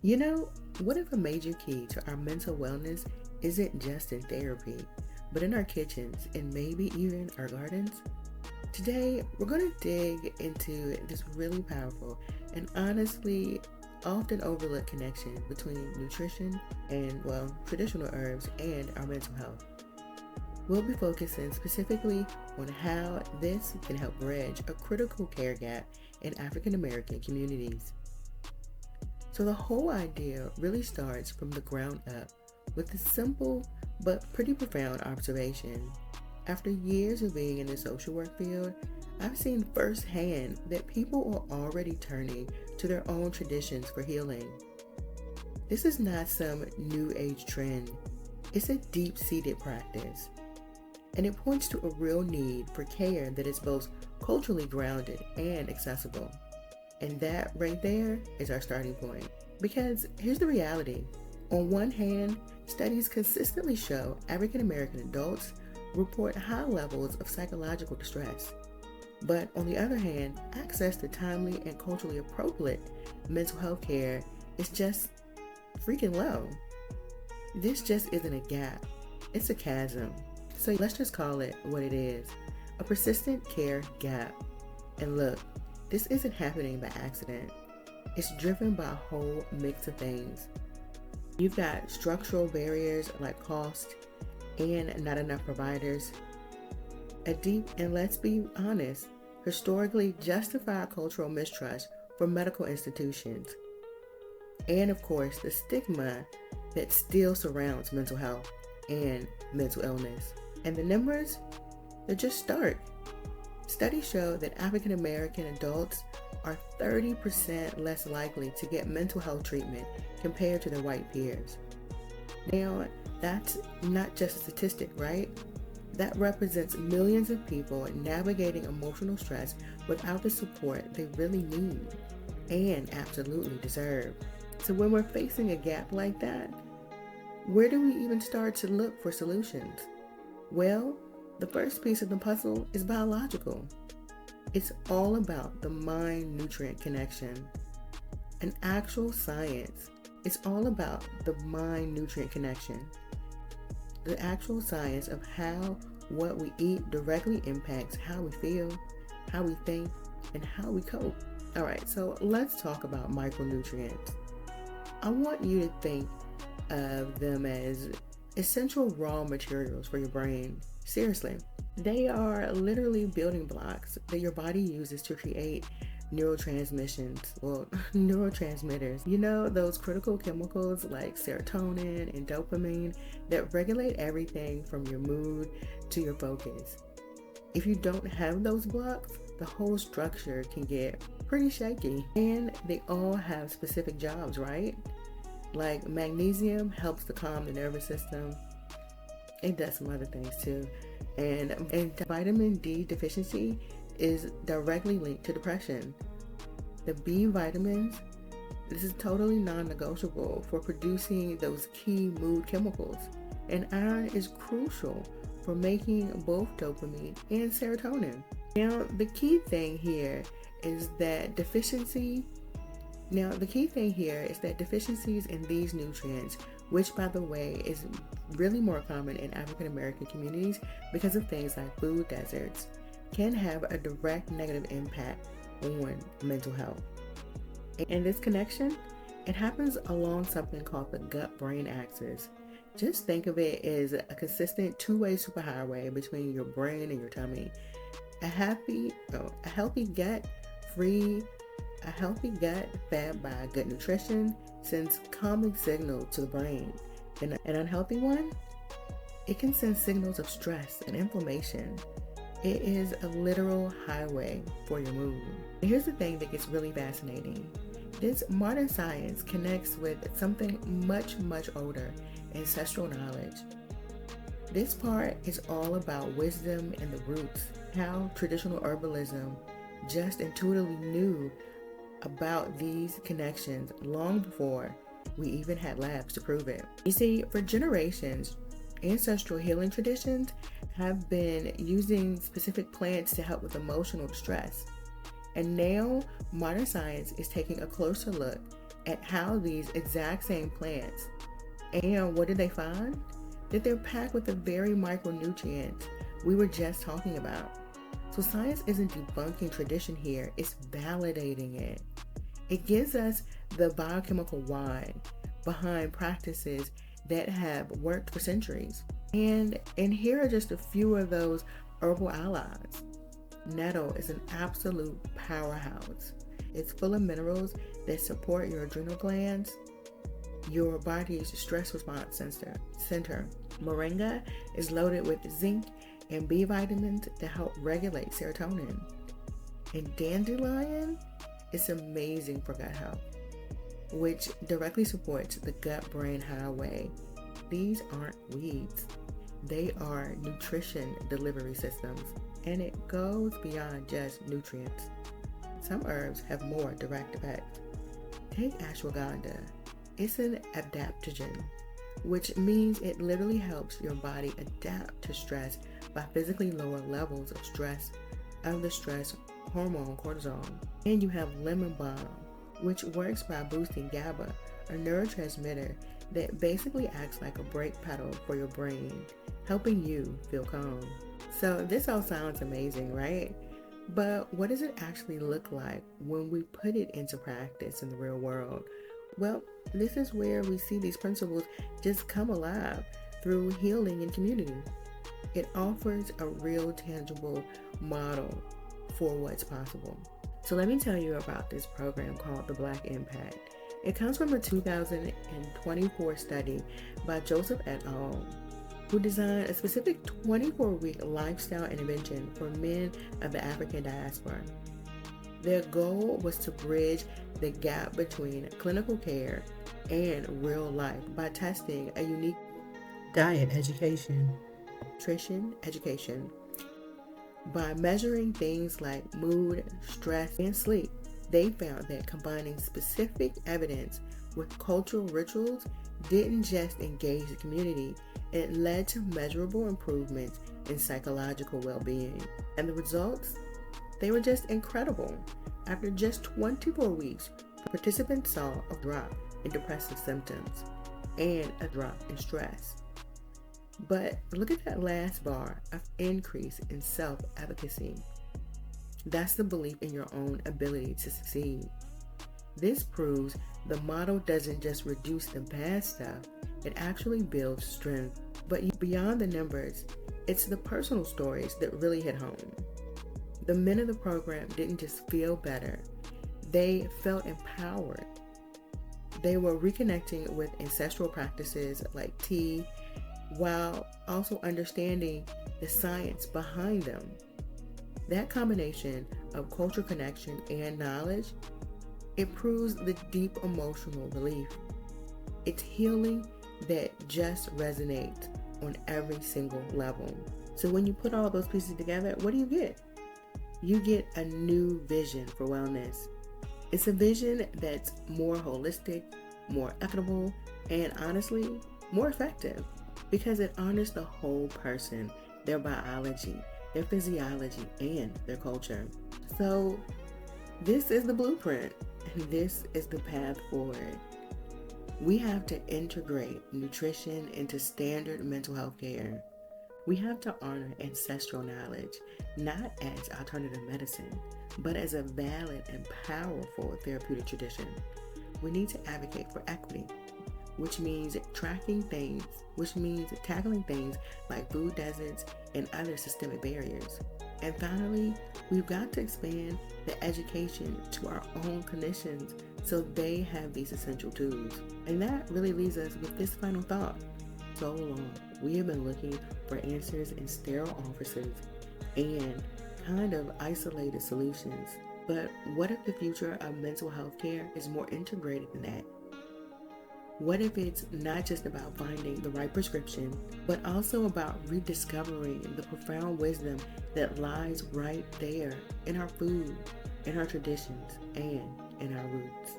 You know, what if a major key to our mental wellness isn't just in therapy, but in our kitchens and maybe even our gardens? Today, we're going to dig into this really powerful and honestly often overlooked connection between nutrition and, well, traditional herbs and our mental health. We'll be focusing specifically on how this can help bridge a critical care gap in African American communities. So the whole idea really starts from the ground up with a simple but pretty profound observation. After years of being in the social work field, I've seen firsthand that people are already turning to their own traditions for healing. This is not some new age trend, it's a deep seated practice. And it points to a real need for care that is both culturally grounded and accessible. And that right there is our starting point. Because here's the reality. On one hand, studies consistently show African American adults report high levels of psychological distress. But on the other hand, access to timely and culturally appropriate mental health care is just freaking low. This just isn't a gap, it's a chasm. So let's just call it what it is, a persistent care gap. And look, this isn't happening by accident. It's driven by a whole mix of things. You've got structural barriers like cost and not enough providers, a deep and, let's be honest, historically justified cultural mistrust for medical institutions, and of course the stigma that still surrounds mental health and mental illness. And the numbers, they're just stark. Studies show that African American adults are 30% less likely to get mental health treatment compared to their white peers. Now, that's not just a statistic, right? That represents millions of people navigating emotional stress without the support they really need and absolutely deserve. So when we're facing a gap like that, where do we even start to look for solutions? Well, the first piece of the puzzle is biological. It's all about the mind-nutrient connection. An actual science. It's all about the mind-nutrient connection. The actual science of how what we eat directly impacts how we feel, how we think, and how we cope. All right, so let's talk about micronutrients. I want you to think of them as essential raw materials for your brain. Seriously, they are literally building blocks that your body uses to create neurotransmitters. You know, those critical chemicals like serotonin and dopamine that regulate everything from your mood to your focus. If you don't have those blocks, the whole structure can get pretty shaky. And they all have specific jobs, right? Like magnesium helps to calm the nervous system. It does some other things too. And vitamin D deficiency is directly linked to depression. The B vitamins, this is totally non-negotiable for producing those key mood chemicals. And iron is crucial for making both dopamine and serotonin. Now, the key thing here is that deficiencies in these nutrients, which by the way is really more common in African American communities because of things like food deserts, can have a direct negative impact on mental health. And this connection, it happens along something called the gut-brain axis. Just think of it as a consistent two-way superhighway between your brain and your tummy. A healthy gut fed by good nutrition sends calming signals to the brain. And an unhealthy one, it can send signals of stress and inflammation. It is a literal highway for your mood. And here's the thing that gets really fascinating. This modern science connects with something much, much older, ancestral knowledge. This part is all about wisdom and the roots, how traditional herbalism just intuitively knew about these connections long before we even had labs to prove it. You see, for generations, ancestral healing traditions have been using specific plants to help with emotional distress. And now modern science is taking a closer look at how these exact same plants, and what did they find? That they're packed with the very micronutrients we were just talking about. So science isn't debunking tradition here, it's validating it. It gives us the biochemical why behind practices that have worked for centuries. And here are just a few of those herbal allies. Nettle is an absolute powerhouse. It's full of minerals that support your adrenal glands, your body's stress response center. Moringa is loaded with zinc and B vitamins that help regulate serotonin. And dandelion is amazing for gut health, which directly supports the gut-brain highway. These aren't weeds. They are nutrition delivery systems, and it goes beyond just nutrients. Some herbs have more direct effects. Take ashwagandha. It's an adaptogen, which means it literally helps your body adapt to stress by physically lower levels of the stress hormone cortisol. And you have lemon balm, which works by boosting GABA, a neurotransmitter that basically acts like a brake pedal for your brain, helping you feel calm. So this all sounds amazing, right? But what does it actually look like when we put it into practice in the real world? Well, this is where we see these principles just come alive through healing and community. It offers a real tangible model for what's possible. So let me tell you about this program called the Black Impact. It comes from a 2024 study by Joseph et al., who designed a specific 24-week lifestyle intervention for men of the African diaspora. Their goal was to bridge the gap between clinical care and real life by testing a unique diet education, nutrition education. By measuring things like mood, stress, and sleep, they found that combining specific evidence with cultural rituals didn't just engage the community, it led to measurable improvements in psychological well-being. And the results? They were just incredible. After just 24 weeks, participants saw a drop in depressive symptoms and a drop in stress. But look at that last bar of increase in self-efficacy. That's the belief in your own ability to succeed. This proves the model doesn't just reduce the bad stuff, it actually builds strength. But beyond the numbers, it's the personal stories that really hit home. The men of the program didn't just feel better, they felt empowered. They were reconnecting with ancestral practices like tea, while also understanding the science behind them. That combination of cultural connection and knowledge, it proves the deep emotional relief. It's healing that just resonates on every single level. So when you put all those pieces together, what do you get? You get a new vision for wellness. It's a vision that's more holistic, more equitable, and honestly, more effective because it honors the whole person, their biology, their physiology, and their culture. So this is the blueprint, and this is the path forward. We have to integrate nutrition into standard mental health care. We have to honor ancestral knowledge, not as alternative medicine, but as a valid and powerful therapeutic tradition. We need to advocate for equity, which means tackling things like food deserts and other systemic barriers. And finally, we've got to expand the education to our own clinicians so they have these essential tools. And that really leaves us with this final thought. So long, we have been looking for answers in sterile offices and kind of isolated solutions. But what if the future of mental health care is more integrated than that? What if it's not just about finding the right prescription, but also about rediscovering the profound wisdom that lies right there in our food, in our traditions, and in our roots?